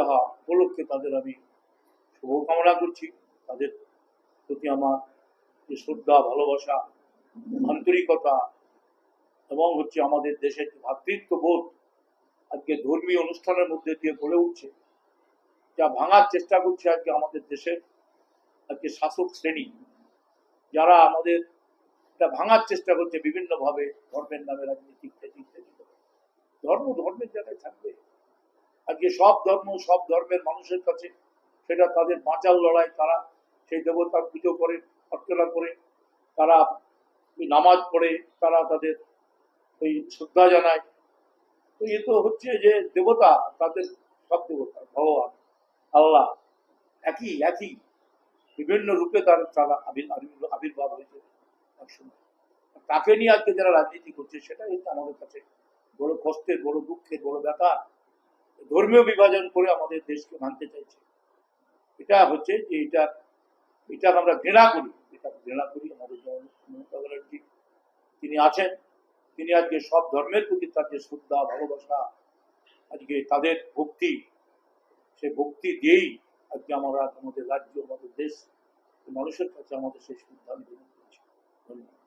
বিবাহ উপলক্ষে তাদের আমি শুভকামনা করছি। তাদের প্রতি আমার যে শ্রদ্ধা, ভালোবাসা, আন্তরিকতা এবং আমাদের দেশের ভ্রাতৃত্ববোধ আজকে ধর্মীয় অনুষ্ঠানের মধ্যে দিয়ে গড়ে উঠছে, যা ভাঙার চেষ্টা করছে আজকে আমাদের দেশের আজকে শাসক শ্রেণী, যারা আমাদের এটা ভাঙার চেষ্টা করছে বিভিন্নভাবে, ধর্মের নামে রাজনীতি ইত্যাদি ইত্যাদি। ধর্ম ধর্মের জায়গায় থাকবে। আজকে সব ধর্ম সব ধর্মের মানুষের কাছে সেটা তাদের বাঁচার লড়াই। তারা সেই দেবতার পুজো করে, অর্চনা করে, তারা নামাজ পড়ে, তারা তাদের ওই শ্রদ্ধা জানায়। তো এ তো হচ্ছে যে দেবতা, তাদের সব দেবতা, ভগবান আল্লাহ একই একই বিভিন্ন রূপে তারা আবির্ভাব হয়েছে একসময়। তাকে নিয়ে আজকে যারা রাজনীতি করছে সেটাই হচ্ছে আমাদের কাছে বড় কষ্টের, বড় দুঃখের, বড় ব্যথা। ধর্মীয় বিভাজন করে আমাদের দেশকে ভাঙতে চাইছে। এটা হচ্ছে যে এটা আমরা ঘৃণা করি, এটা ঘৃণা করি। আমাদের মমতা ব্যানার্জি তিনি আছেন, তিনি আজকে সব ধর্মের প্রতি তার যে শ্রদ্ধা, ভালোবাসা, আজকে তাদের ভক্তি, সে ভক্তি দিয়েই আজকে আমরা আমাদের রাজ্য, আমাদের দেশ, মানুষের কাছে আমাদের সেই শ্রদ্ধা নিবেদন করছি। ধন্যবাদ।